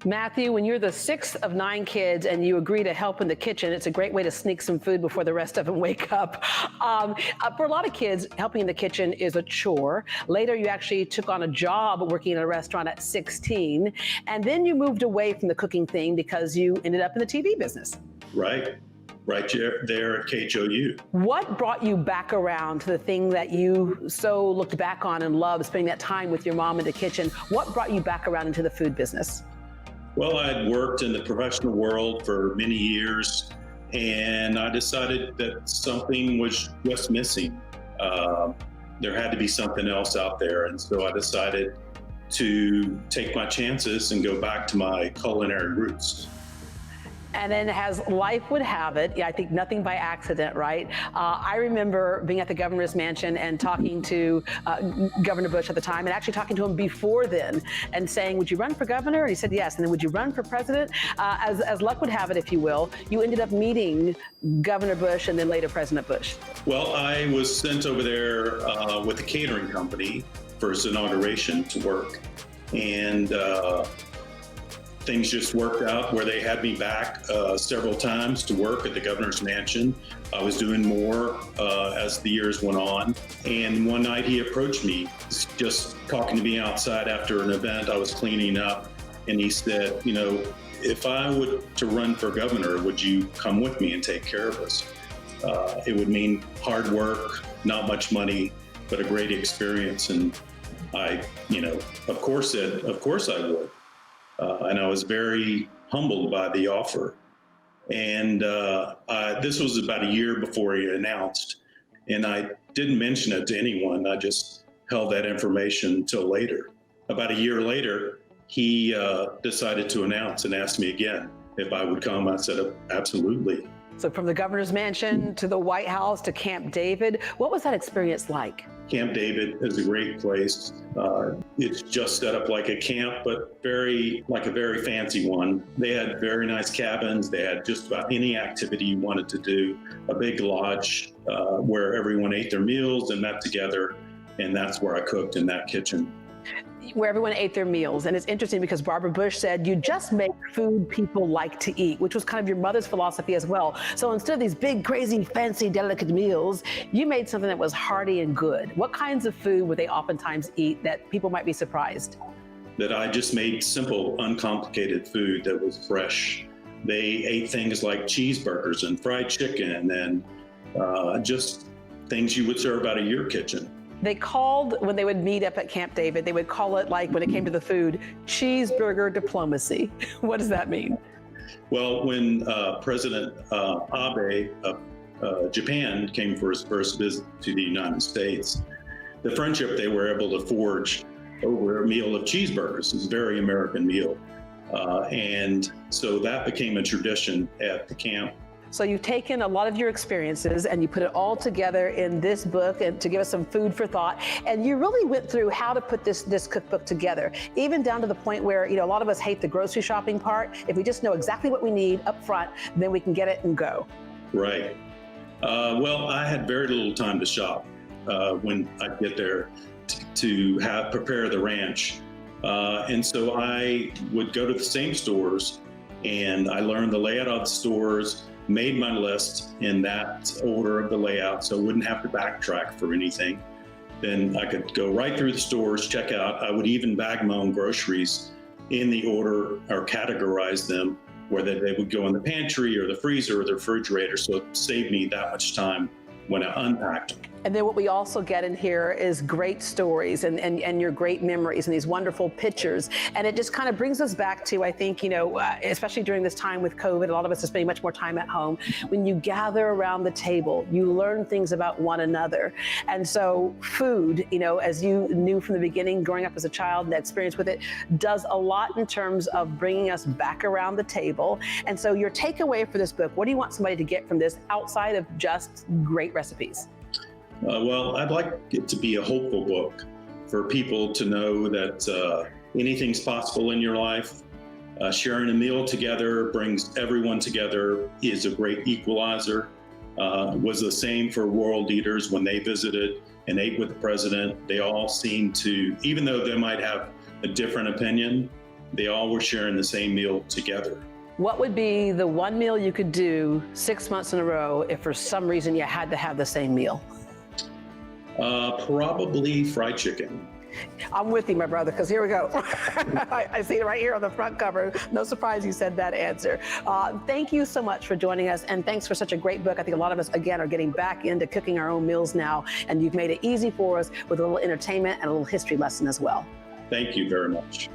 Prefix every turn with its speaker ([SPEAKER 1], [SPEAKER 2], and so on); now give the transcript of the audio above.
[SPEAKER 1] Matthew, when you're the sixth of 9 kids and you agree to help in the kitchen, it's a great way to sneak some food before the rest of them wake up. For a lot of kids, helping in the kitchen is a chore. Later, you actually took on a job working in a restaurant at 16, and then you moved away from the cooking thing because you ended up in the TV business.
[SPEAKER 2] Right there at KHOU.
[SPEAKER 1] What brought you back around to the thing that you so looked back on and loved, spending that time with your mom in the kitchen? What brought you back around into the food business?
[SPEAKER 2] Well, I had worked in the professional world for many years, and I decided that something was just missing. There had to be something else out there, and so I decided to take my chances and go back to my culinary roots.
[SPEAKER 1] And then as life would have it, I think nothing by accident, right? I remember being at the governor's mansion and talking to Governor Bush at the time, and actually talking to him before then and saying, would you run for governor? And he said yes. And then would you run for president? As luck would have it, if you will, you ended up meeting Governor Bush and then later President Bush.
[SPEAKER 2] Well, I was sent over there with a catering company for his inauguration to work. And things just worked out where they had me back several times to work at the governor's mansion. I was doing more as the years went on. And one night he approached me, just talking to me outside after an event. I was cleaning up, and he said, you know, if I were to run for governor, would you come with me and take care of us? It would mean hard work, not much money, but a great experience. And I, of course said, of course I would. And I was very humbled by the offer. And this was about a year before he announced, and I didn't mention it to anyone. I just held that information until later. About a year later, he decided to announce and asked me again if I would come. I said, absolutely.
[SPEAKER 1] So from the governor's mansion to the White House to Camp David, what was that experience like?
[SPEAKER 2] Camp David is a great place. It's just set up like a camp, but like a very fancy one. They had very nice cabins. They had just about any activity you wanted to do. A big lodge where everyone ate their meals and met together. And that's where I cooked, in that kitchen.
[SPEAKER 1] Where everyone ate their meals. And it's interesting because Barbara Bush said, you just make food people like to eat, which was kind of your mother's philosophy as well. So instead of these big, crazy, fancy, delicate meals, you made something that was hearty and good. What kinds of food would they oftentimes eat that people might be surprised?
[SPEAKER 2] That I just made simple, uncomplicated food that was fresh. They ate things like cheeseburgers and fried chicken and just things you would serve out of your kitchen.
[SPEAKER 1] They called, when they would meet up at Camp David, they would call it, like when it came to the food, cheeseburger diplomacy. What does that mean?
[SPEAKER 2] Well, when President Abe of Japan came for his first visit to the United States, the friendship they were able to forge over a meal of cheeseburgers is a very American meal. And so that became a tradition at the camp.
[SPEAKER 1] So you've taken a lot of your experiences and you put it all together in this book and to give us some food for thought. And you really went through how to put this cookbook together, even down to the point where, a lot of us hate the grocery shopping part. If we just know exactly what we need up front, then we can get it and go.
[SPEAKER 2] Right. Well, I had very little time to shop when I get there to prepare the ranch. And so I would go to the same stores, and I learned the layout of the stores, made my list in that order of the layout so I wouldn't have to backtrack for anything. Then I could go right through the stores, check out. I would even bag my own groceries in the order or categorize them, whether they would go in the pantry or the freezer or the refrigerator. So it saved me that much time when I unpacked them.
[SPEAKER 1] And then what we also get in here is great stories and your great memories and these wonderful pictures. And it just kind of brings us back to, I think, especially during this time with COVID, a lot of us are spending much more time at home. When you gather around the table, you learn things about one another. And so food, as you knew from the beginning, growing up as a child, and that experience with it, does a lot in terms of bringing us back around the table. And so your takeaway for this book, what do you want somebody to get from this outside of just great recipes?
[SPEAKER 2] Well, I'd like it to be a hopeful book for people to know that anything's possible in your life. Sharing a meal together brings everyone together, is a great equalizer. Was the same for world leaders when they visited and ate with the president. They all seemed to, even though they might have a different opinion, they all were sharing the same meal together.
[SPEAKER 1] What would be the one meal you could do 6 months in a row if for some reason you had to have the same meal?
[SPEAKER 2] Probably fried chicken.
[SPEAKER 1] I'm with you, my brother, because here we go. I see it right here on the front cover. No surprise you said that answer. Thank you so much for joining us, and thanks for such a great book. I think a lot of us, again, are getting back into cooking our own meals now, and you've made it easy for us with a little entertainment and a little history lesson as well.
[SPEAKER 2] Thank you very much.